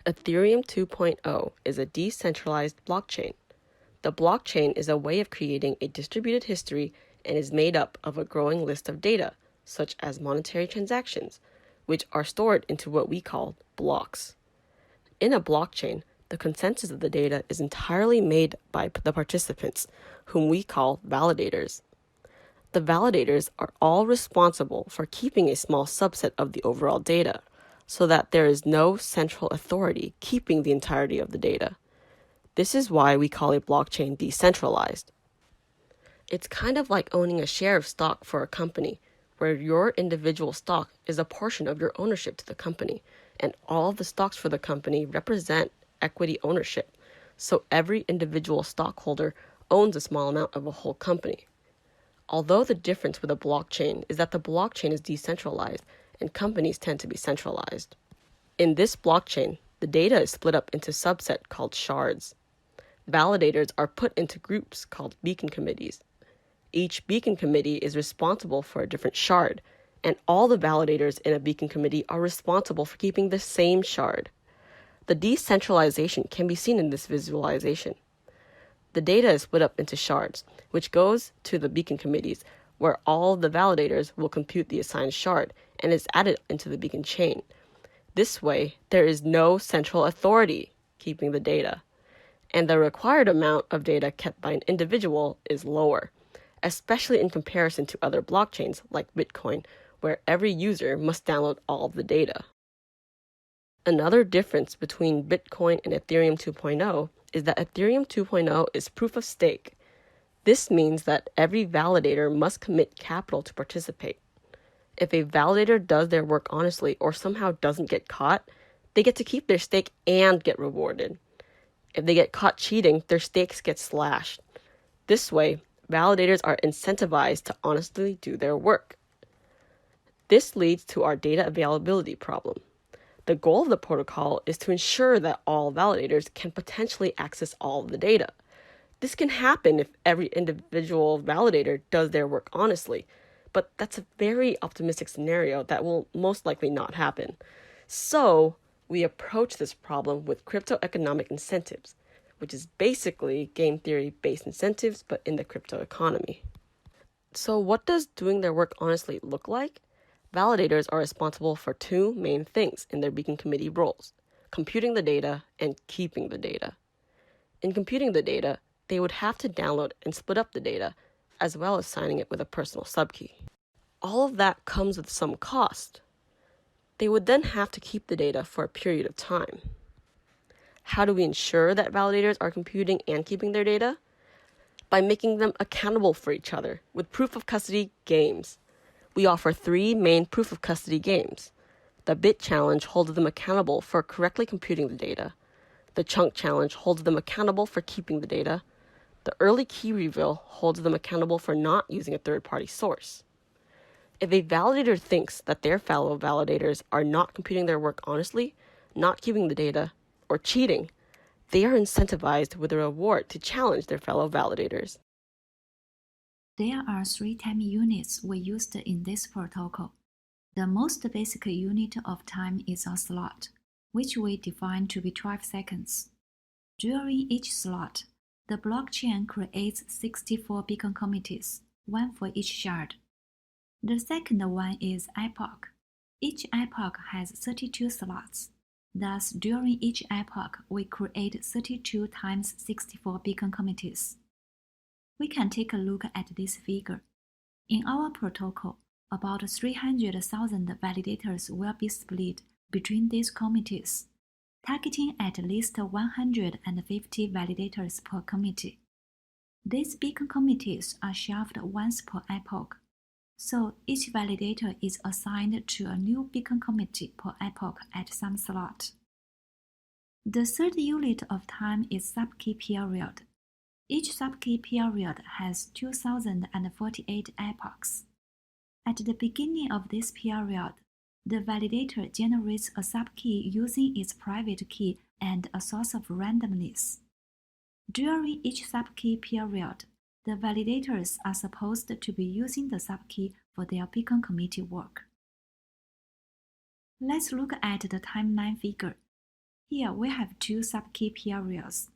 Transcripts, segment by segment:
Ethereum 2.0 is a decentralized blockchain. The blockchain is a way of creating a distributed history and is made up of a growing list of data, such as monetary transactions, which are stored into what we call blocks. In a blockchain, the consensus of the data is entirely made by the participants, whom we call validators. The validators are all responsible for keeping a small subset of the overall data, so that there is no central authority keeping the entirety of the data. This is why we call a blockchain decentralized. It's kind of like owning a share of stock for a company, where your individual stock is a portion of your ownership to the company, and all of the stocks for the company represent equity ownership, so every individual stockholder owns a small amount of a whole company. Although the difference with a blockchain is that the blockchain is decentralized and companies tend to be centralized. In this blockchain, the data is split up into subsets called shards. Validators are put into groups called beacon committees. Each beacon committee is responsible for a different shard, and all the validators in a beacon committee are responsible for keeping the same shard. The decentralization can be seen in this visualization. The data is split up into shards, which goes to the beacon committees, where all the validators will compute the assigned shard and is added into the beacon chain. This way, there is no central authority keeping the data, and the required amount of data kept by an individual is lower, especially in comparison to other blockchains like Bitcoin, where every user must download all of the data. Another difference between Bitcoin and Ethereum 2.0 is that Ethereum 2.0 is proof of stake. This means that every validator must commit capital to participate. If a validator does their work honestly or somehow doesn't get caught, they get to keep their stake and get rewarded. If they get caught cheating, their stakes get slashed. This way, validators are incentivized to honestly do their work. This leads to our data availability problem. The goal of the protocol is to ensure that all validators can potentially access all of the data. This can happen if every individual validator does their work honestly, but that's a very optimistic scenario that will most likely not happen. So, we approach this problem with crypto economic incentives, which is basically game theory-based incentives, but in the crypto economy. So what does doing their work honestly look like? Validators are responsible for two main things in their beacon committee roles: computing the data and keeping the data. In computing the data, they would have to download and split up the data, as well as signing it with a personal subkey. All of that comes with some cost. They would then have to keep the data for a period of time. How do we ensure that validators are computing and keeping their data? By making them accountable for each other with proof of custody games. We offer 3 main proof of custody games. The Bit Challenge holds them accountable for correctly computing the data. The Chunk Challenge holds them accountable for keeping the data. The Early Key Reveal holds them accountable for not using a third-party source. If a validator thinks that their fellow validators are not computing their work honestly, not keeping the data, or cheating, they are incentivized with a reward to challenge their fellow validators. There are 3 time units we used in this protocol. The most basic unit of time is a slot, which we define to be 12 seconds. During each slot, the blockchain creates 64 beacon committees, 1 for each shard. The second one is epoch. Each epoch has 32 slots. Thus, during each epoch, we create 32 times 64 beacon committees. We can take a look at this figure. In our protocol, about 300,000 validators will be split between these committees, targeting at least 150 validators per committee. These beacon committees are shoved once per epoch, so each validator is assigned to a new beacon committee per epoch at some slot. The third unit of time is subkey period. Each subkey period has 2048 epochs. At the beginning of this period, the validator generates a subkey using its private key and a source of randomness. During each subkey period, the validators are supposed to be using the subkey for their beacon committee work. Let's look at the timeline figure. Here we have two subkey periods.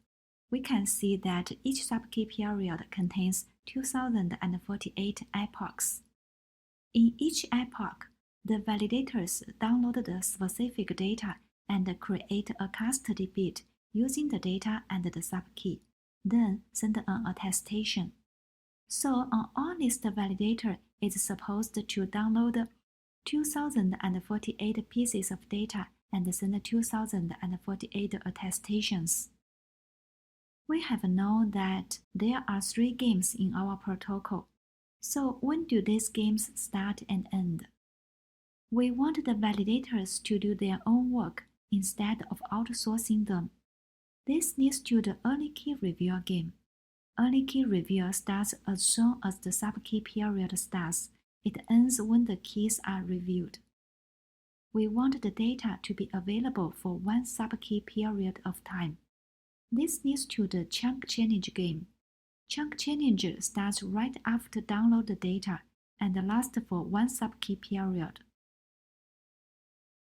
We can see that each subkey period contains 2048 epochs. In each epoch, the validators download the specific data and create a custody bit using the data and the subkey, then send an attestation. So an honest validator is supposed to download 2048 pieces of data and send 2048 attestations. We have known that there are 3 games in our protocol. So when do these games start and end? We want the validators to do their own work instead of outsourcing them. This leads to the early key reveal game. Early key reveal starts as soon as the subkey period starts. It ends when the keys are revealed. We want the data to be available for one subkey period of time. This leads to the chunk challenge game. Chunk challenge starts right after download the data and lasts for one subkey period.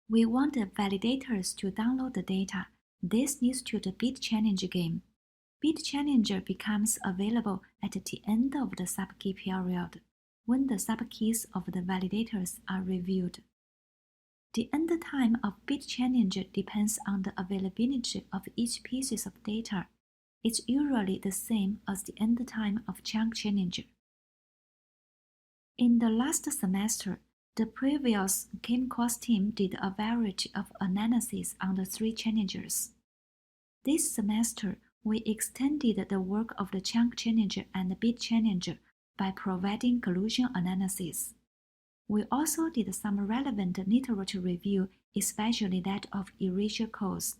We want the validators to download the data. This leads to the bit challenge game. Bit challenger becomes available at the end of the subkey period, when the subkeys of the validators are reviewed. The end time of bit challenger depends on the availability of each piece of data. It's usually the same as the end time of chunk challenger. In the last semester, the previous CAMCOS team did a variety of analyses on the 3 challengers. This semester, we extended the work of the chunk challenger and the bit challenger by providing collusion analysis. We also did some relevant literature review, especially that of erasure codes.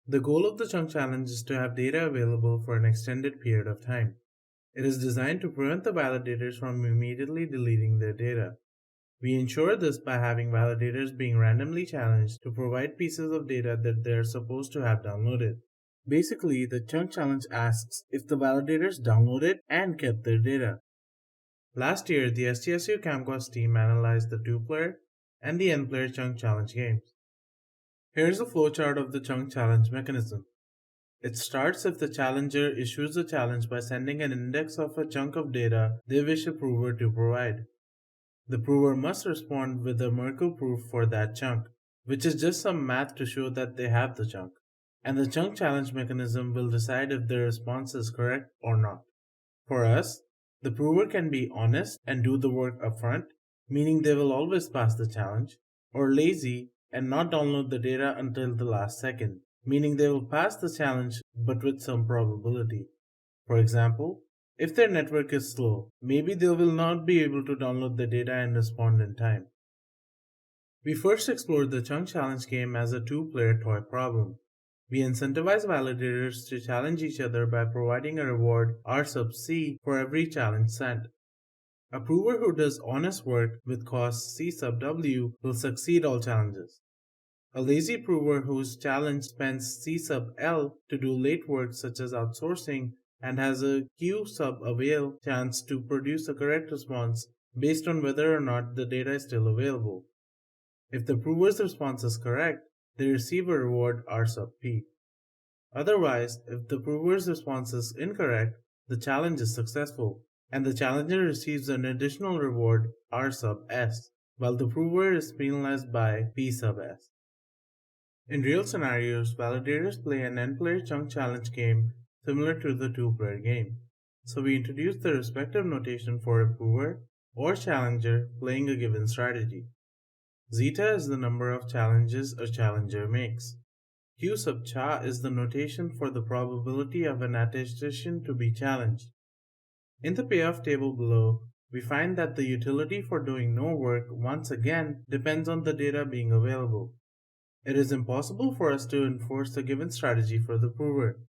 The goal of the chunk challenge is to have data available for an extended period of time. It is designed to prevent the validators from immediately deleting their data. We ensure this by having validators being randomly challenged to provide pieces of data that they are supposed to have downloaded. Basically, the chunk challenge asks if the validators downloaded and kept their data. Last year, the SJSU CAMCOS team analyzed the 2-player and the n-player chunk challenge games. Here's a flowchart of the chunk challenge mechanism. It starts if the challenger issues a challenge by sending an index of a chunk of data they wish a prover to provide. The prover must respond with a Merkle proof for that chunk, which is just some math to show that they have the chunk. And the chunk challenge mechanism will decide if their response is correct or not. For us, the prover can be honest and do the work upfront, meaning they will always pass the challenge, or lazy and not download the data until the last second, meaning they will pass the challenge but with some probability. For example, if their network is slow, maybe they will not be able to download the data and respond in time. We first explored the chunk challenge game as a 2-player toy problem. We incentivize validators to challenge each other by providing a reward R sub C for every challenge sent. A prover who does honest work with cost C sub W will succeed all challenges. A lazy prover whose challenge spends C sub L to do late work such as outsourcing and has a Q sub avail chance to produce a correct response based on whether or not the data is still available. If the prover's response is correct, they receive a reward R sub P. Otherwise, if the prover's response is incorrect, the challenge is successful, and the challenger receives an additional reward R sub S, while the prover is penalized by P sub S. In real scenarios, validators play an n-player chunk challenge game similar to the 2-player game. So we introduce the respective notation for a prover or challenger playing a given strategy. Zeta is the number of challenges a challenger makes. Q sub cha is the notation for the probability of an attestation to be challenged. In the payoff table below, we find that the utility for doing no work once again depends on the data being available. It is impossible for us to enforce a given strategy for the prover.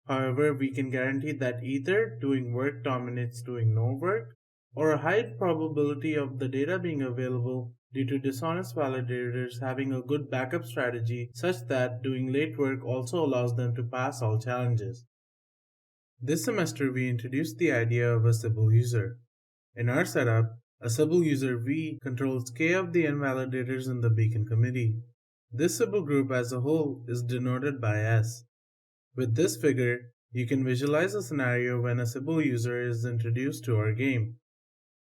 However, we can guarantee that either doing work dominates doing no work, or a high probability of the data being available due to dishonest validators having a good backup strategy such that doing late work also allows them to pass all challenges. This semester we introduced the idea of a Sybil user. In our setup, a Sybil user V controls K of the n validators in the beacon committee. This Sybil group as a whole is denoted by S. With this figure, you can visualize a scenario when a Sybil user is introduced to our game.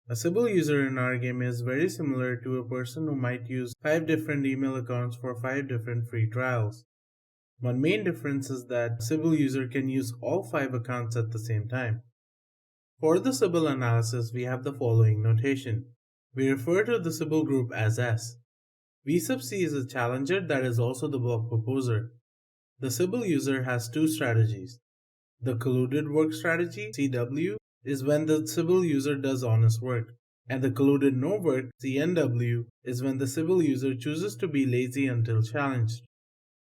A Sybil user in our game is very similar to a person who might use 5 different email accounts for 5 different free trials. One main difference is that a Sybil user can use all 5 accounts at the same time. For the Sybil analysis, we have the following notation. We refer to the Sybil group as S. V sub C is a challenger that is also the block proposer. The Sybil user has two strategies. The colluded work strategy, CW, is when the Sybil user does honest work, and the colluded no work, CNW, is when the Sybil user chooses to be lazy until challenged.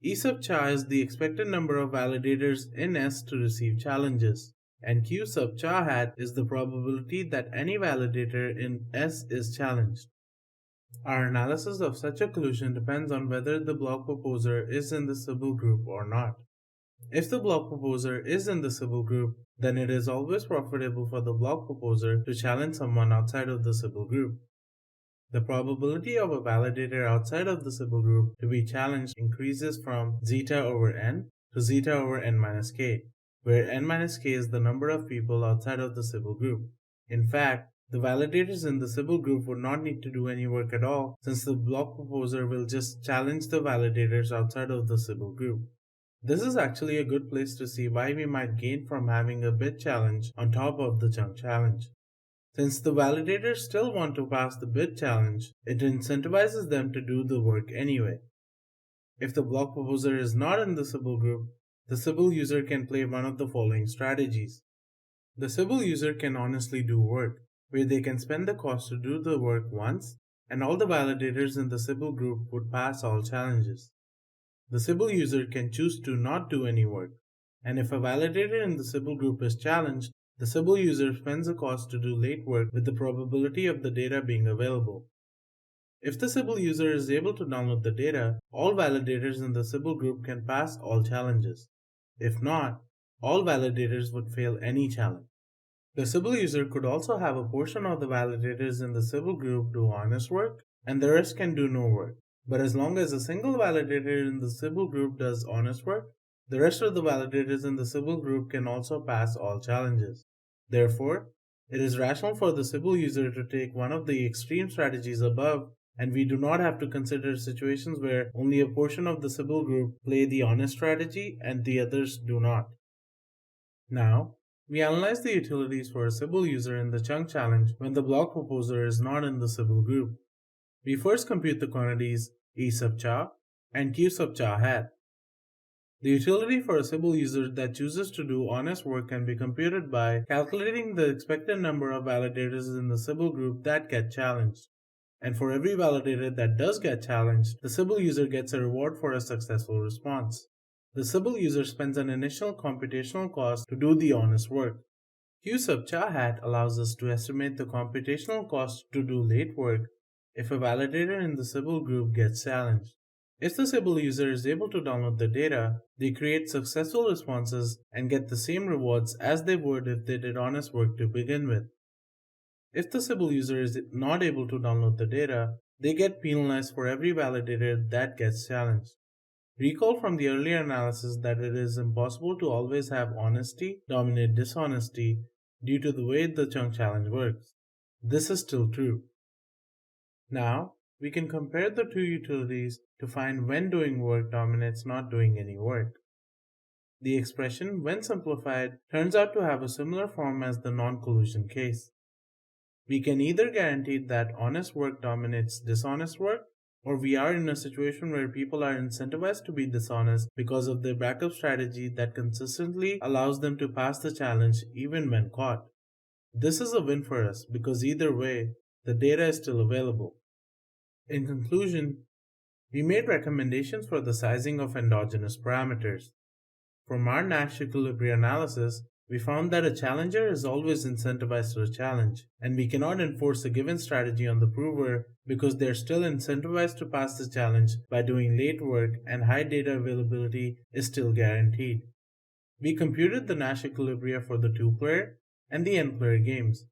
E sub cha is the expected number of validators in S to receive challenges, and Q sub cha hat is the probability that any validator in S is challenged. Our analysis of such a collusion depends on whether the block proposer is in the Sybil group or not. If the block proposer is in the Sybil group, then it is always profitable for the block proposer to challenge someone outside of the Sybil group. The probability of a validator outside of the Sybil group to be challenged increases from zeta over n to zeta over n minus k, where n minus k is the number of people outside of the Sybil group. In fact, the validators in the Sybil group would not need to do any work at all, since the block proposer will just challenge the validators outside of the Sybil group. This is actually a good place to see why we might gain from having a bid challenge on top of the chunk challenge. Since the validators still want to pass the bid challenge, it incentivizes them to do the work anyway. If the block proposer is not in the Sybil group, the Sybil user can play one of the following strategies. The Sybil user can honestly do work, where they can spend the cost to do the work once, and all the validators in the Sybil group would pass all challenges. The Sybil user can choose to not do any work, and if a validator in the Sybil group is challenged, the Sybil user spends the cost to do late work with the probability of the data being available. If the Sybil user is able to download the data, all validators in the Sybil group can pass all challenges. If not, all validators would fail any challenge. The Sybil user could also have a portion of the validators in the Sybil group do honest work, and the rest can do no work. But as long as a single validator in the Sybil group does honest work, the rest of the validators in the Sybil group can also pass all challenges. Therefore, it is rational for the Sybil user to take one of the extreme strategies above, and we do not have to consider situations where only a portion of the Sybil group play the honest strategy and the others do not. Now, we analyze the utilities for a Sybil user in the chunk challenge when the block proposer is not in the Sybil group. We first compute the quantities E sub cha and Q sub cha hat. The utility for a Sybil user that chooses to do honest work can be computed by calculating the expected number of validators in the Sybil group that get challenged. And for every validator that does get challenged, the Sybil user gets a reward for a successful response. The Sybil user spends an initial computational cost to do the honest work. Q sub cha hat allows us to estimate the computational cost to do late work if a validator in the Sybil group gets challenged. If the Sybil user is able to download the data, they create successful responses and get the same rewards as they would if they did honest work to begin with. If the Sybil user is not able to download the data, they get penalized for every validator that gets challenged. Recall from the earlier analysis that it is impossible to always have honesty dominate dishonesty due to the way the chunk challenge works. This is still true. Now, we can compare the two utilities to find when doing work dominates not doing any work. The expression, when simplified, turns out to have a similar form as the non-collusion case. We can either guarantee that honest work dominates dishonest work, or we are in a situation where people are incentivized to be dishonest because of their backup strategy that consistently allows them to pass the challenge even when caught. This is a win for us because either way, the data is still available. In conclusion, we made recommendations for the sizing of endogenous parameters. From our Nash equilibria analysis, we found that a challenger is always incentivized to a challenge, and we cannot enforce a given strategy on the prover because they are still incentivized to pass the challenge by doing late work and high data availability is still guaranteed. We computed the Nash equilibria for the 2-player and the n-player games.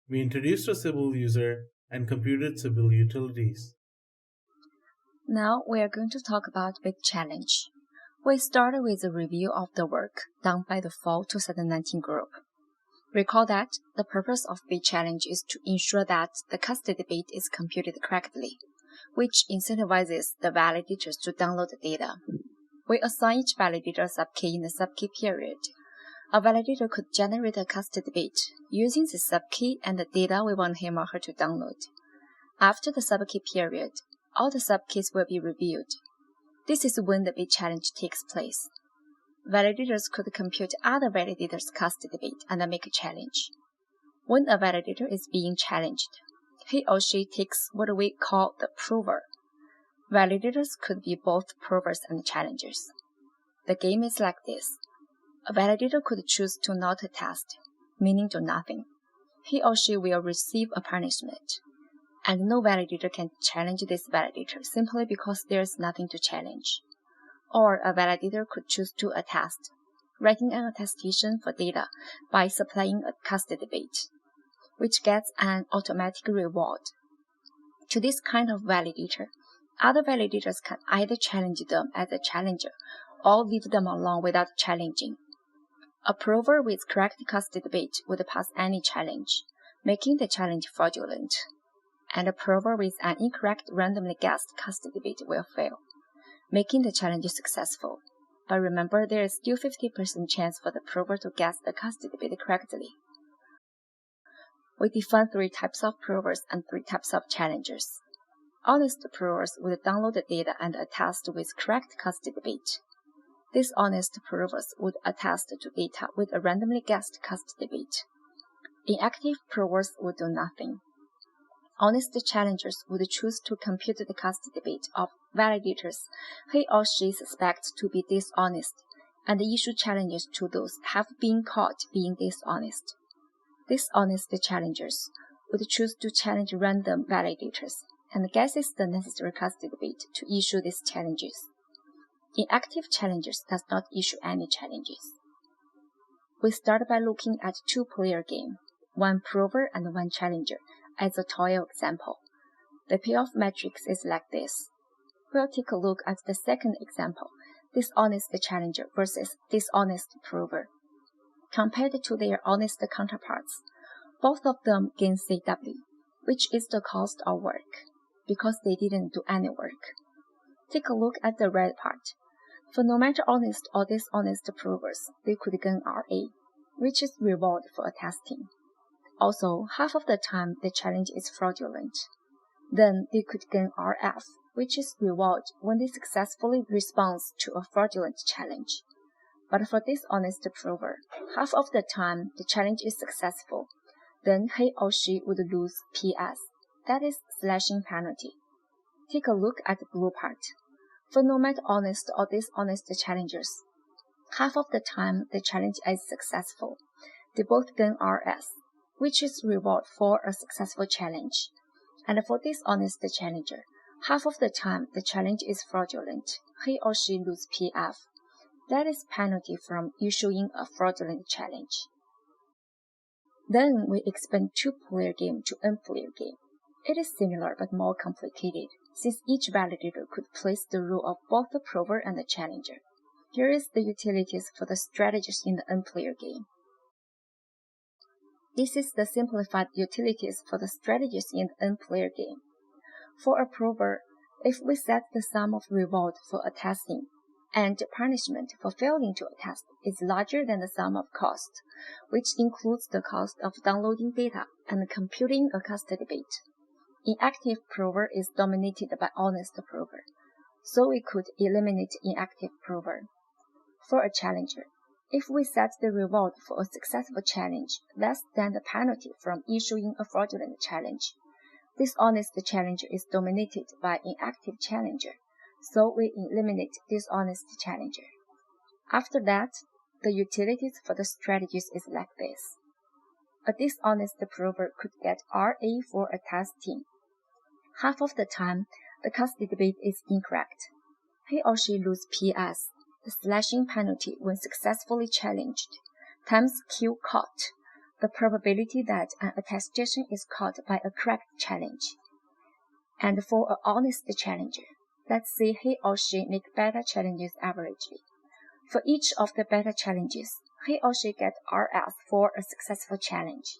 We introduced a Sybil user and computed Sybil utilities. Now we are going to talk about Big Challenge. We start with a review of the work done by the Fall 2019 group. Recall that the purpose of Big Challenge is to ensure that the custody bit is computed correctly, which incentivizes the validators to download the data. We assign each validator a subkey in the subkey period. A validator could generate a custody bit using the subkey and the data we want him or her to download. After the subkey period, all the subkeys will be reviewed. This is when the bit challenge takes place. Validators could compute other validators' custody bit and make a challenge. When a validator is being challenged, he or she takes what we call the prover. Validators could be both provers and challengers. The game is like this. A validator could choose to not attest, meaning do nothing. He or she will receive a punishment. And no validator can challenge this validator simply because there is nothing to challenge. Or a validator could choose to attest, writing an attestation for data by supplying a custody bit, which gets an automatic reward. To this kind of validator, other validators can either challenge them as a challenger or leave them alone without challenging. A prover with correct custody bit would pass any challenge, making the challenge fraudulent. And a prover with an incorrect randomly guessed custody bit will fail, making the challenge successful. But remember, there is still 50% chance for the prover to guess the custody bit correctly. We define 3 types of provers and 3 types of challengers. Honest provers would download the data and attest with correct custody bit. Dishonest provers would attest to data with a randomly guessed custody bit. Inactive provers would do nothing. Honest challengers would choose to compute the custody bit of validators he or she suspects to be dishonest and issue challenges to those have been caught being dishonest. Dishonest challengers would choose to challenge random validators and guesses the necessary custody bit to issue these challenges. Inactive challengers does not issue any challenges. We start by looking at 2-player game, 1 prover and 1 challenger, as a toy example. The payoff matrix is like this. We'll take a look at the second example, dishonest challenger versus dishonest prover. Compared to their honest counterparts, both of them gain CW, which is the cost of work, because they didn't do any work. Take a look at the red part. For no matter honest or dishonest provers, they could gain RA, which is reward for attesting. Also, half of the time the challenge is fraudulent. Then they could gain RF, which is reward when they successfully respond to a fraudulent challenge. But for dishonest prover, half of the time the challenge is successful. Then he or she would lose PS, that is slashing penalty. Take a look at the blue part. For no matter honest or dishonest challengers, half of the time the challenge is successful. They both gain RS, which is reward for a successful challenge. And for dishonest challenger, half of the time the challenge is fraudulent. He or she lose PF. That is penalty from issuing a fraudulent challenge. Then we expand 2-player game to N-player game. It is similar but more complicated, since each validator could place the role of both the prover and the challenger. Here is the utilities for the strategies in the N-player game. This is the simplified utilities for the strategies in the N-player game. For a prover, if we set the sum of reward for attesting and punishment for failing to attest is larger than the sum of cost, which includes the cost of downloading data and computing a custody bit. Inactive prover is dominated by honest prover, so we could eliminate inactive prover. For a challenger, if we set the reward for a successful challenge less than the penalty from issuing a fraudulent challenge, dishonest challenger is dominated by inactive challenger, so we eliminate dishonest challenger. After that, the utilities for the strategies is like this. A dishonest prover could get RA for attesting. Half of the time, the custody bit is incorrect. He or she lose PS, the slashing penalty when successfully challenged, times Q caught, the probability that an attestation is caught by a correct challenge. And for an honest challenger, Let's say he or she make beta challenges averagely. For each of the beta challenges, he or she gets RS for a successful challenge.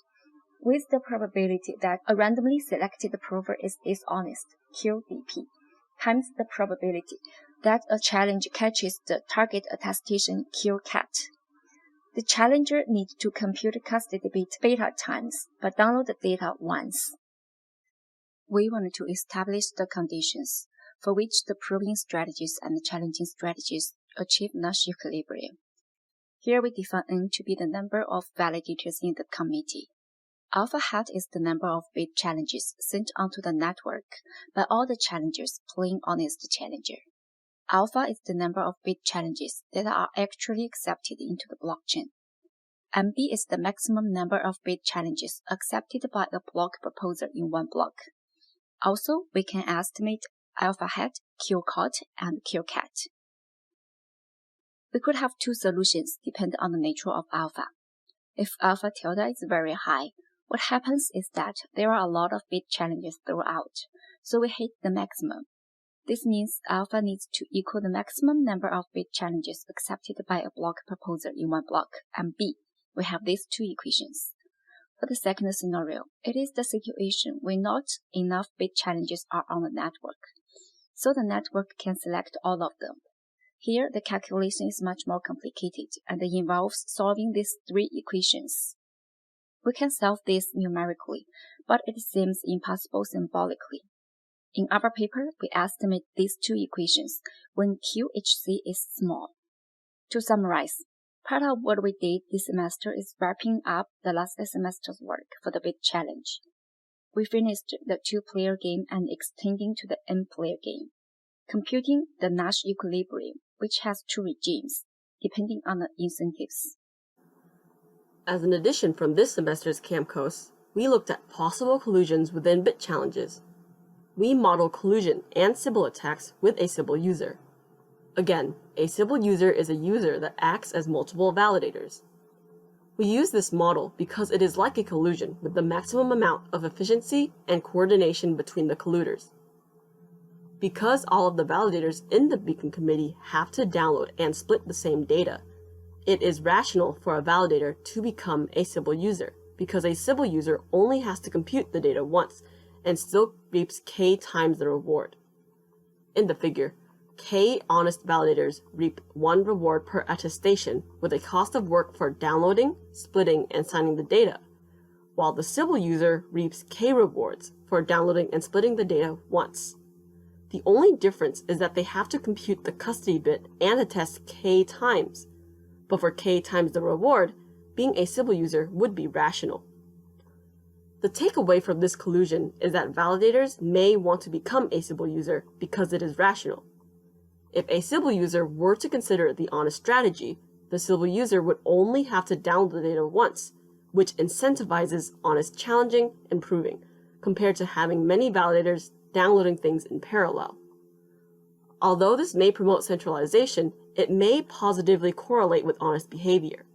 With the probability that a randomly selected prover is dishonest, QDP, times the probability that a challenge catches the target attestation, QCAT. The challenger needs to compute custody bit beta times, but download the data once. We want to establish the conditions for which the proving strategies and challenging strategies achieve Nash equilibrium. Here we define N to be the number of validators in the committee. Alpha hat is the number of bit challenges sent onto the network by all the challengers playing honest challenger. Alpha is the number of bit challenges that are actually accepted into the blockchain. MB is the maximum number of bit challenges accepted by a block proposer in one block. Also, we can estimate alpha hat, QCOT, and QCAT. We could have two solutions depending on the nature of alpha. If alpha tilde is very high, what happens is that there are a lot of bit challenges throughout, so we hit the maximum. This means alpha needs to equal the maximum number of bit challenges accepted by a block proposer in one block, and B, we have these two equations. For the second scenario, it is the situation when not enough bit challenges are on the network, so the network can select all of them. Here, the calculation is much more complicated and involves solving these three equations. We can solve this numerically, but it seems impossible symbolically. In our paper, we estimate these two equations when QHC is small. To summarize, part of what we did this semester is wrapping up the last semester's work for the bit challenge. We finished the two-player game and extending to the n-player game, computing the Nash equilibrium, which has two regimes, depending on the incentives. As an addition from this semester's CAMCOS, we looked at possible collusions within bit challenges. We model collusion and Sybil attacks with a Sybil user. Again, a Sybil user is a user that acts as multiple validators. We use this model because it is like a collusion with the maximum amount of efficiency and coordination between the colluders. Because all of the validators in the Beacon committee have to download and split the same data, it is rational for a validator to become a Sybil user, because a Sybil user only has to compute the data once and still reaps K times the reward. In the figure, K honest validators reap 1 reward per attestation with a cost of work for downloading, splitting, and signing the data, while the Sybil user reaps K rewards for downloading and splitting the data once. The only difference is that they have to compute the custody bit and attest K times, but for K times the reward, being a Sybil user would be rational. The takeaway from this collusion is that validators may want to become a Sybil user because it is rational. If a Sybil user were to consider the honest strategy, the Sybil user would only have to download the data once, which incentivizes honest challenging and proving, compared to having many validators downloading things in parallel. Although this may promote centralization, it may positively correlate with honest behavior.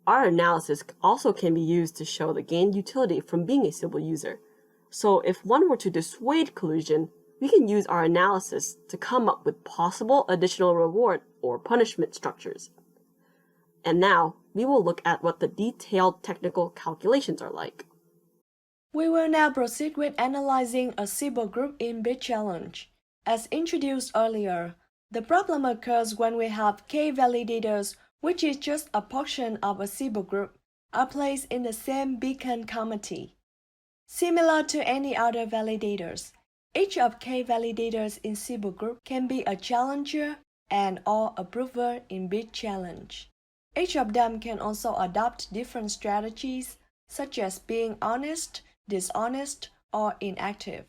Our analysis also can be used to show the gained utility from being a Sybil user. So if one were to dissuade collusion, we can use our analysis to come up with possible additional reward or punishment structures. And now, we will look at what the detailed technical calculations are like. We will now proceed with analyzing a Sybil group in bit challenge. As introduced earlier, the problem occurs when we have K validators, which is just a portion of a Sybil group, are placed in the same Beacon committee. Similar to any other validators, each of K validators in Sybil group can be a challenger and/or a prover in bit challenge. Each of them can also adopt different strategies, such as being honest, dishonest, or inactive.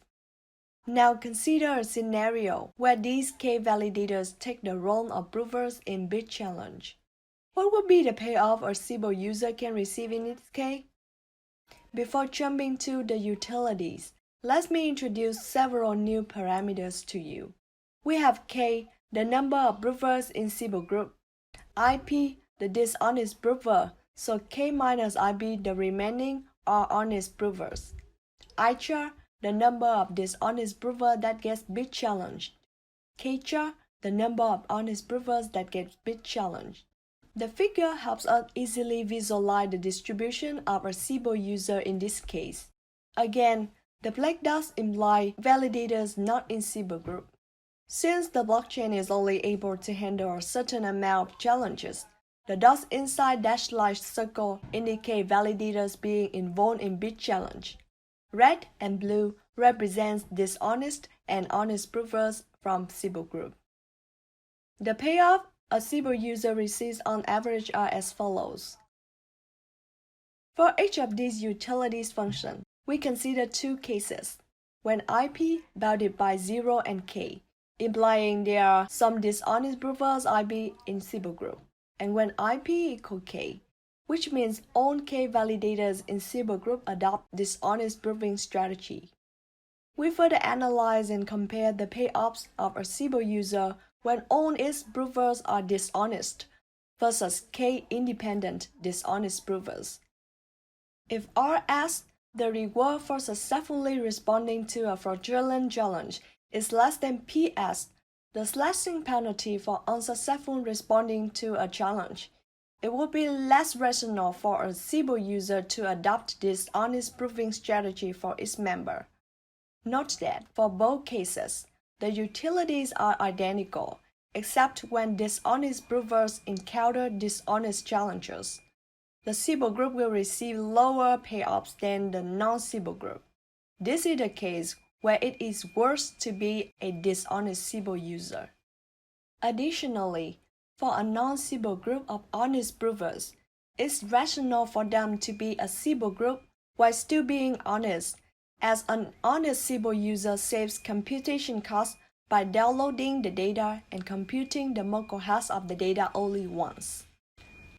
Now consider a scenario where these K validators take the role of provers in bit challenge. What would be the payoff a Sybil user can receive in its case? Before jumping to the utilities, let me introduce several new parameters to you. We have K, the number of provers in Sybil group, IP, the dishonest prover, so K minus IP, the remaining are honest provers, ICHAR, the number of dishonest prover that gets bit challenged, k-char, the number of honest provers that get bit challenged. The figure helps us easily visualize the distribution of a SIBO user in this case. Again, the black dots imply validators not in SIBO group. Since the blockchain is only able to handle a certain amount of challenges, the dots inside dashed line circle indicate validators being involved in bit challenge. Red and blue represents dishonest and honest provers from SIBO group. The payoff a SIBO user receives on average are as follows. For each of these utilities functions, we consider two cases. When IP bounded by 0 and k, implying there are some dishonest provers IP in SIBO group, and when IP equals k, which means all k validators in SIBO group adopt dishonest proving strategy. We further analyze and compare the payoffs of a SIBO user when all its provers are dishonest versus k-independent dishonest provers. If RS, the reward for successfully responding to a fraudulent challenge, is less than PS, the slashing penalty for unsuccessful responding to a challenge, it would be less rational for a SIBO user to adopt this honest proving strategy for its member. Note that for both cases, the utilities are identical, except when dishonest provers encounter dishonest challengers. The SIBO group will receive lower payoffs than the non-SIBO group. This is the case where it is worse to be a dishonest SIBO user. Additionally, for a non-SIBO group of honest provers, it's rational for them to be a SIBO group while still being honest, as an honest SIBO user saves computation costs by downloading the data and computing the local hash of the data only once.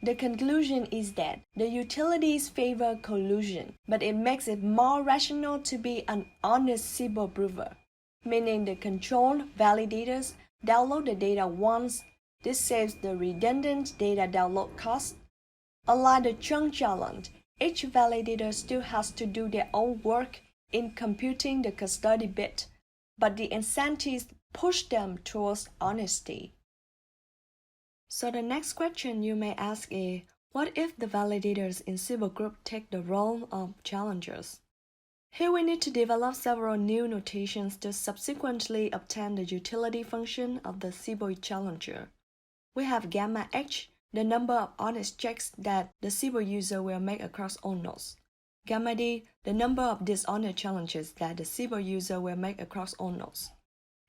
The conclusion is that the utilities favor collusion, but it makes it more rational to be an honest SIBO prover, meaning the controlled validators download the data once. This saves the redundant data download cost. Unlike the chunk challenge, each validator still has to do their own work in computing the custody bit, but the incentives push them towards honesty. So the next question you may ask is, what if the validators in SIBO group take the role of challengers? Here we need to develop several new notations to subsequently obtain the utility function of the SIBO challenger. We have gamma h, the number of honest checks that the SIBO user will make across all nodes. Gamma d, the number of dishonest challenges that the SIBO user will make across all nodes.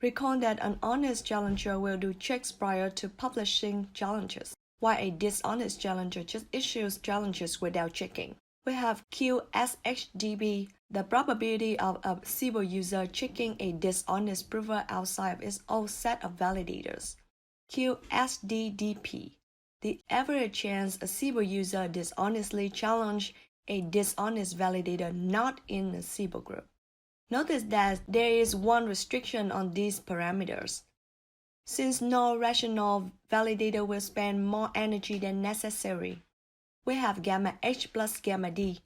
Recall that an honest challenger will do checks prior to publishing challenges, while a dishonest challenger just issues challenges without checking. We have QSHDB, the probability of a SIBO user checking a dishonest prover outside of its own set of validators. QSDDP, the average chance a SIBO user dishonestly challenges a dishonest validator not in the SIBO group. Notice that there is one restriction on these parameters. Since no rational validator will spend more energy than necessary, we have gamma h plus gamma d,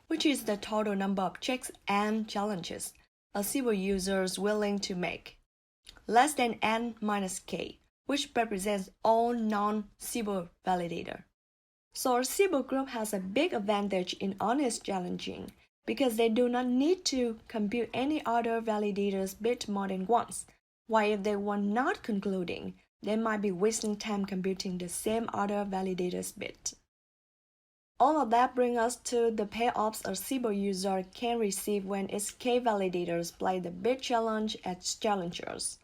which is the total number of checks and challenges a SIBO user is willing to make, less than n minus k, which represents all non-SIBO validator. So a SIBO group has a big advantage in honest challenging, because they do not need to compute any other validator's bit more than once, while if they were not concluding, they might be wasting time computing the same other validator's bit. All of that brings us to the payoffs a SIBO user can receive when its k validators play the bit challenge as challengers.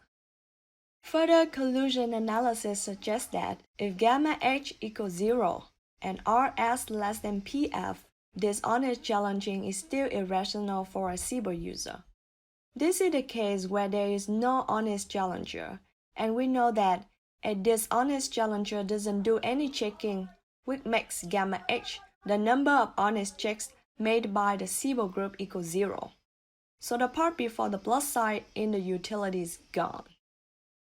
Further collusion analysis suggests that if gamma h equals 0 and rs less than pf, dishonest challenging is still irrational for a SIBO user. This is the case where there is no honest challenger, and we know that a dishonest challenger doesn't do any checking, which makes gamma h, the number of honest checks made by the SIBO group, equals 0. So the part before the plus sign in the utility is gone.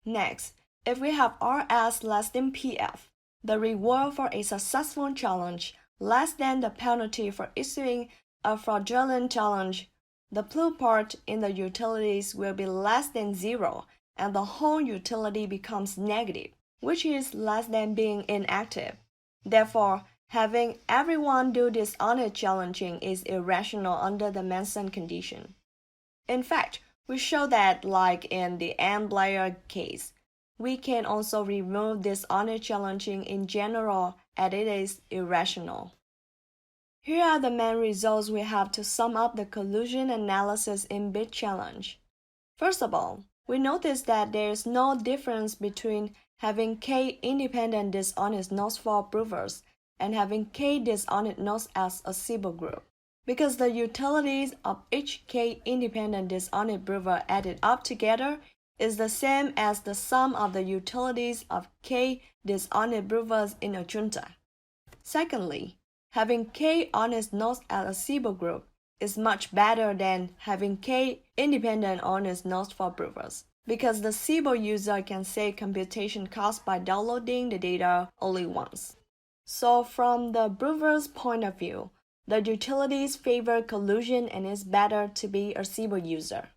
Next, if we have rs less than pf, the reward for a successful challenge less than the penalty for issuing a fraudulent challenge, the blue part in the utilities will be less than 0 and the whole utility becomes negative, which is less than being inactive. Therefore, having everyone do dishonest challenging is irrational under the Manson condition. In fact, we show that, like in the n-player case, we can also remove dishonest challenging in general as it is irrational. Here are the main results we have to sum up the collusion analysis in bit challenge. First of all, we notice that there is no difference between having k independent dishonest nodes for provers and having k dishonest nodes as a Siebel group, because the utilities of each k independent dishonest prover added up together is the same as the sum of the utilities of k dishonest provers in a junta. Secondly, having k honest nodes as a Siebel group is much better than having k independent honest nodes for provers, because the Siebel user can save computation cost by downloading the data only once. So from the prover's point of view, the utilities favor collusion and it's better to be a Siebel user.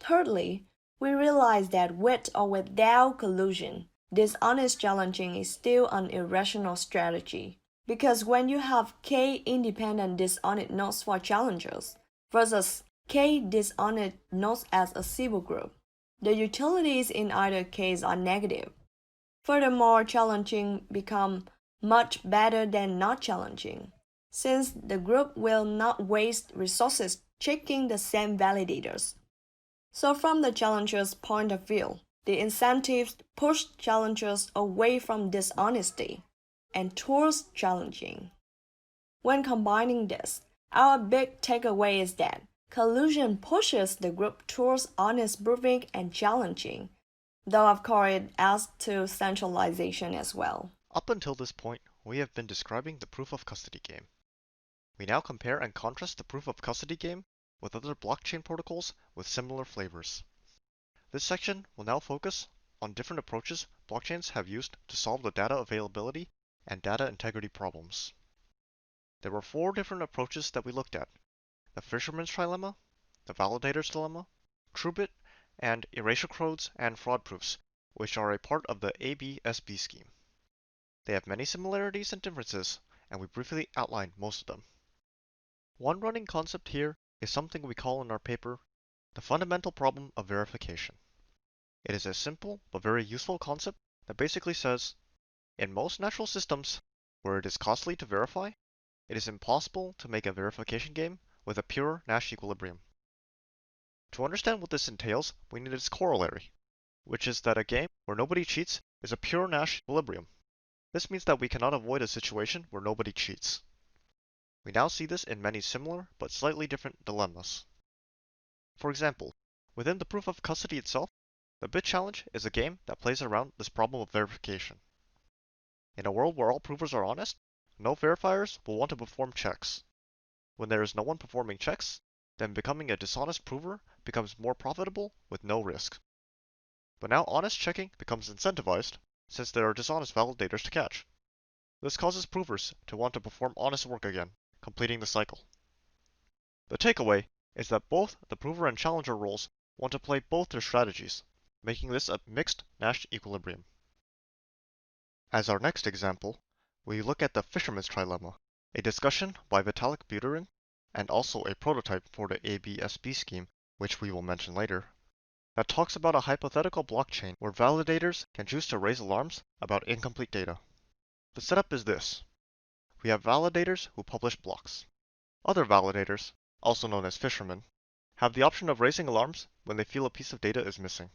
Thirdly, we realize that with or without collusion, dishonest challenging is still an irrational strategy. Because when you have k independent dishonest nodes for challengers versus k dishonest nodes as a Siebel group, the utilities in either case are negative. Furthermore, challenging becomes much better than not challenging, since the group will not waste resources checking the same validators. So from the challenger's point of view, the incentives push challengers away from dishonesty and towards challenging. When combining this, our big takeaway is that collusion pushes the group towards honest proving and challenging, though of course it adds to centralization as well. Up until this point, we have been describing the proof of custody game. We now compare and contrast the proof of custody game with other blockchain protocols with similar flavors. This section will now focus on different approaches blockchains have used to solve the data availability and data integrity problems. There were 4 different approaches that we looked at: the fisherman's trilemma, the validator's dilemma, TrueBit, and erasure codes and fraud proofs, which are a part of the ABSB scheme. They have many similarities and differences, and we briefly outlined most of them. One running concept here is something we call in our paper the fundamental problem of verification. It is a simple but very useful concept that basically says, in most natural systems where it is costly to verify, it is impossible to make a verification game with a pure Nash equilibrium. To understand what this entails, we need its corollary, which is that a game where nobody cheats is a pure Nash equilibrium. This means that we cannot avoid a situation where nobody cheats. We now see this in many similar but slightly different dilemmas. For example, within the proof of custody itself, the bit challenge is a game that plays around this problem of verification. In a world where all provers are honest, no verifiers will want to perform checks. When there is no one performing checks, then becoming a dishonest prover becomes more profitable with no risk. But now honest checking becomes incentivized since there are dishonest validators to catch. This causes provers to want to perform honest work again, completing the cycle. The takeaway is that both the prover and challenger roles want to play both their strategies, making this a mixed Nash equilibrium. As our next example, we look at the fisherman's trilemma, a discussion by Vitalik Buterin, and also a prototype for the ABSB scheme, which we will mention later, that talks about a hypothetical blockchain where validators can choose to raise alarms about incomplete data. The setup is this. We have validators who publish blocks. Other validators, also known as fishermen, have the option of raising alarms when they feel a piece of data is missing.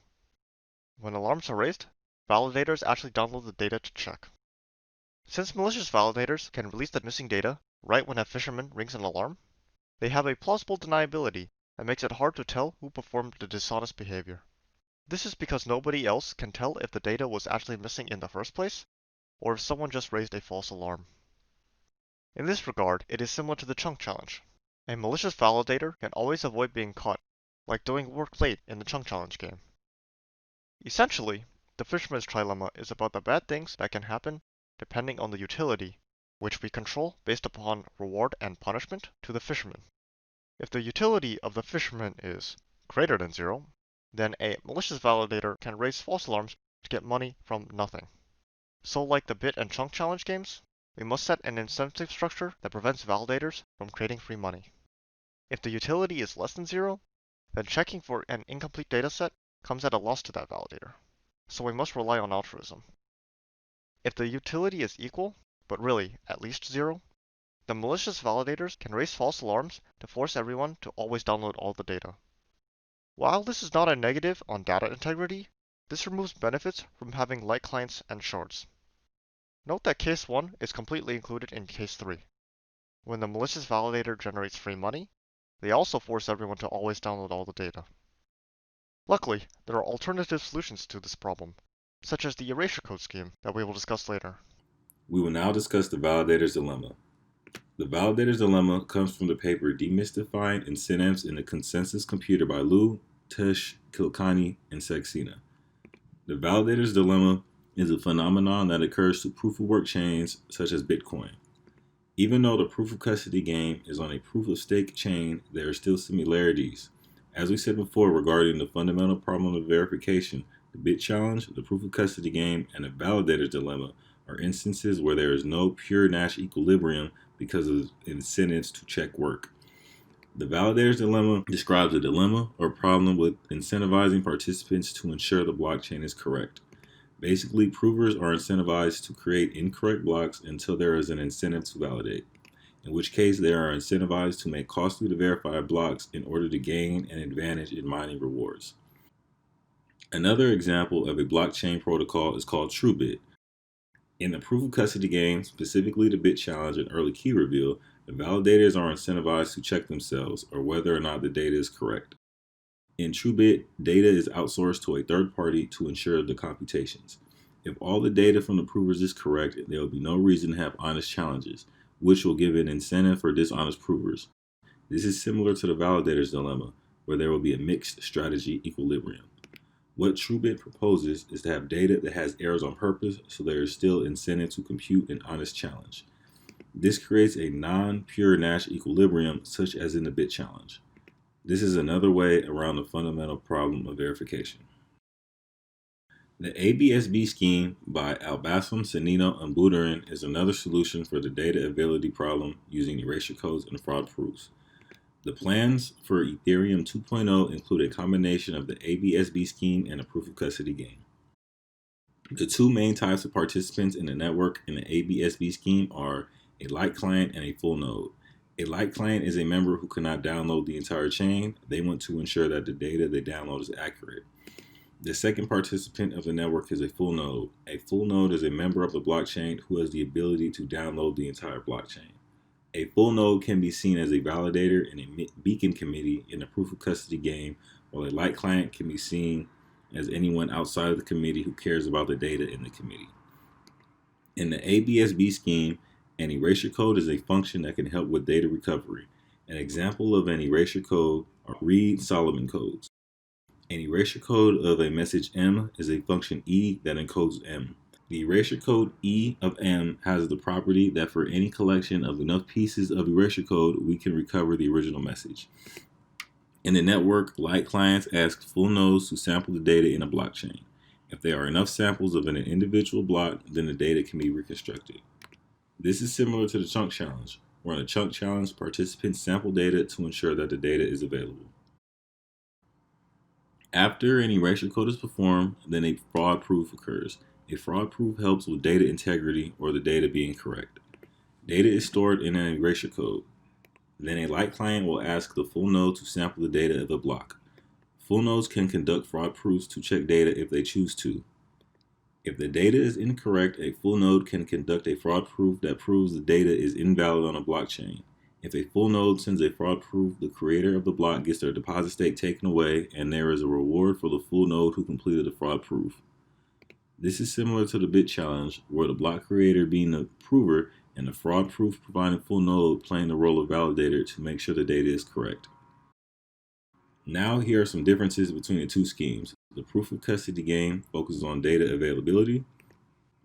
When alarms are raised, validators actually download the data to check. Since malicious validators can release the missing data right when a fisherman rings an alarm, they have a plausible deniability that makes it hard to tell who performed the dishonest behavior. This is because nobody else can tell if the data was actually missing in the first place, or if someone just raised a false alarm. In this regard, it is similar to the chunk challenge. A malicious validator can always avoid being caught, like doing work late in the chunk challenge game. Essentially, the fisherman's trilemma is about the bad things that can happen depending on the utility, which we control based upon reward and punishment to the fisherman. If the utility of the fisherman is greater than 0, then a malicious validator can raise false alarms to get money from nothing. So like the bit and chunk challenge games, we must set an incentive structure that prevents validators from creating free money. If the utility is less than 0, then checking for an incomplete dataset comes at a loss to that validator. So we must rely on altruism. If the utility is equal, but really at least 0, the malicious validators can raise false alarms to force everyone to always download all the data. While this is not a negative on data integrity, this removes benefits from having light clients and shards. Note that case 1 is completely included in case 3. When the malicious validator generates free money, they also force everyone to always download all the data. Luckily, there are alternative solutions to this problem, such as the erasure code scheme that we will discuss later. We will now discuss the validator's dilemma. The validator's dilemma comes from the paper Demystifying Incentives in the Consensus Computer by Liu, Tush, Kilkenny, and Saxena. The validator's dilemma is a phenomenon that occurs to proof-of-work chains such as Bitcoin. Even though the proof-of-custody game is on a proof-of-stake chain, there are still similarities. As we said before regarding the fundamental problem of verification, the bit challenge, the proof-of-custody game, and the validator's dilemma are instances where there is no pure Nash equilibrium because of incentives to check work. The validator's dilemma describes a dilemma or problem with incentivizing participants to ensure the blockchain is correct. Basically, provers are incentivized to create incorrect blocks until there is an incentive to validate, in which case they are incentivized to make costly to verify blocks in order to gain an advantage in mining rewards. Another example of a blockchain protocol is called TrueBit. In the proof of custody game, specifically the bit challenge and early key reveal, the validators are incentivized to check themselves or whether or not the data is correct. In TrueBit, data is outsourced to a third party to ensure the computations. If all the data from the provers is correct, there will be no reason to have honest challenges, which will give an incentive for dishonest provers. This is similar to the validator's dilemma, where there will be a mixed strategy equilibrium. What TrueBit proposes is to have data that has errors on purpose, so there is still incentive to compute an honest challenge. This creates a non-pure Nash equilibrium, such as in the bit challenge. This is another way around the fundamental problem of verification. The ABSB scheme by Albassum, Sanino, and Buterin is another solution for the data availability problem using erasure codes and fraud proofs. The plans for Ethereum 2.0 include a combination of the ABSB scheme and a proof of custody game. The two main types of participants in the network in the ABSB scheme are a light client and a full node. A light client is a member who cannot download the entire chain. They want to ensure that the data they download is accurate. The second participant of the network is a full node. A full node is a member of the blockchain who has the ability to download the entire blockchain. A full node can be seen as a validator and a beacon committee in the proof of custody game, while a light client can be seen as anyone outside of the committee who cares about the data in the committee. In the ABSB scheme, an erasure code is a function that can help with data recovery. An example of an erasure code are Reed-Solomon codes. An erasure code of a message M is a function E that encodes M. The erasure code E of M has the property that for any collection of enough pieces of erasure code, we can recover the original message. In the network, light clients ask full nodes to sample the data in a blockchain. If there are enough samples of an individual block, then the data can be reconstructed. This is similar to the chunk challenge, where in the chunk challenge, participants sample data to ensure that the data is available. After an erasure code is performed, then a fraud proof occurs. A fraud proof helps with data integrity or the data being correct. Data is stored in an erasure code. Then a light client will ask the full node to sample the data of a block. Full nodes can conduct fraud proofs to check data if they choose to. If the data is incorrect, a full node can conduct a fraud proof that proves the data is invalid on a blockchain. If a full node sends a fraud proof, the creator of the block gets their deposit stake taken away, and there is a reward for the full node who completed the fraud proof. This is similar to the bit challenge, where the block creator being the prover and the fraud proof providing full node playing the role of validator to make sure the data is correct. Now here are some differences between the two schemes. The proof of custody game focuses on data availability.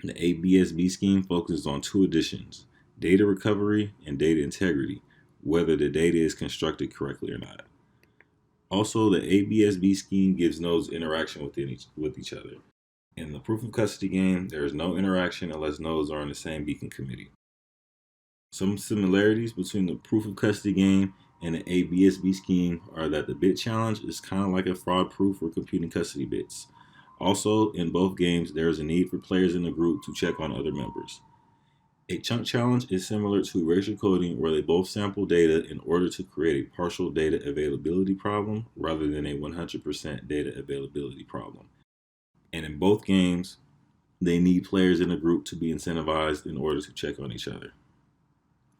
The ABSB scheme focuses on two additions: data recovery and data integrity, whether the data is constructed correctly or not. Also, the ABSB scheme gives nodes interaction with each other. In the proof of custody game, there is no interaction unless nodes are on the same beacon committee. Some similarities between the proof of custody game and the ABSB scheme are that the bit challenge is kind of like a fraud proof for computing custody bits. Also, in both games, there is a need for players in the group to check on other members. A chunk challenge is similar to erasure coding, where they both sample data in order to create a partial data availability problem rather than a 100% data availability problem. And in both games, they need players in the group to be incentivized in order to check on each other.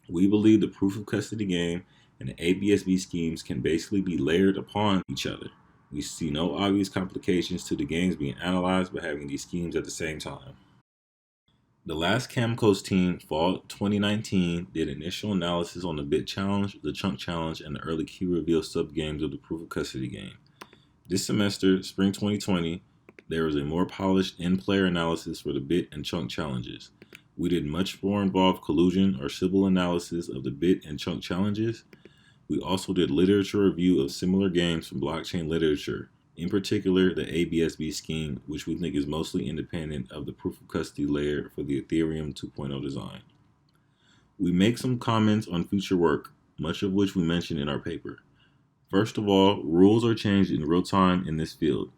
We believe the proof of custody game and the ABSB schemes can basically be layered upon each other. We see no obvious complications to the games being analyzed by having these schemes at the same time. The last CAMCOS team, fall 2019, did initial analysis on the bit challenge, the chunk challenge, and the early key reveal subgames of the proof of custody game. This semester, spring 2020, there was a more polished in-player analysis for the bit and chunk challenges. We did much more involved collusion or Sybil analysis of the bit and chunk challenges. We also did literature review of similar games from blockchain literature, in particular the ABSB scheme, which we think is mostly independent of the proof of custody layer for the Ethereum 2.0 design. We make some comments on future work, much of which we mention in our paper. First of all, rules are changed in real time in this field.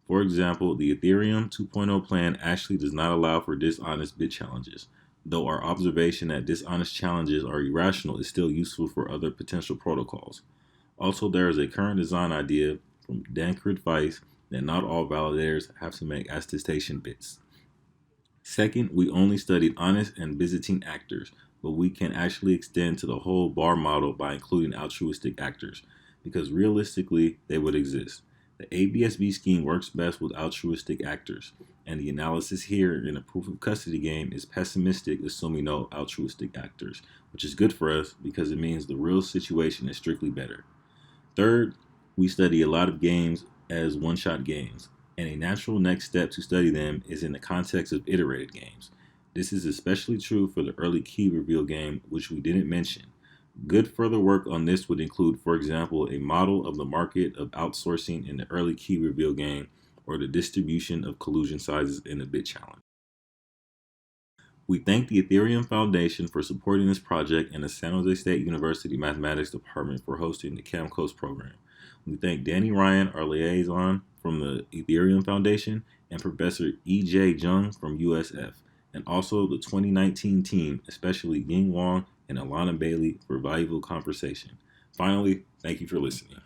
For example, the Ethereum 2.0 plan actually does not allow for dishonest bit challenges, though our observation that dishonest challenges are irrational is still useful for other potential protocols. Also, there is a current design idea from Dankert Weiss that not all validators have to make attestation bits. Second, we only studied honest and Byzantine actors, but we can actually extend to the whole bar model by including altruistic actors, because realistically, they would exist. The ABSB scheme works best with altruistic actors, and the analysis here in a proof of custody game is pessimistic, assuming no altruistic actors, which is good for us because it means the real situation is strictly better. Third, we study a lot of games as one-shot games, and a natural next step to study them is in the context of iterated games. This is especially true for the early key reveal game, which we didn't mention. Good further work on this would include, for example, a model of the market of outsourcing in the early key reveal game or the distribution of collusion sizes in the bit challenge. We thank the Ethereum Foundation for supporting this project and the San Jose State University Mathematics Department for hosting the CAMCOS program. We thank Danny Ryan, our liaison from the Ethereum Foundation, and Professor E.J. Jung from USF, and also the 2019 team, especially Ying Wang and Alana Bailey, for valuable conversation. Finally, thank you for listening.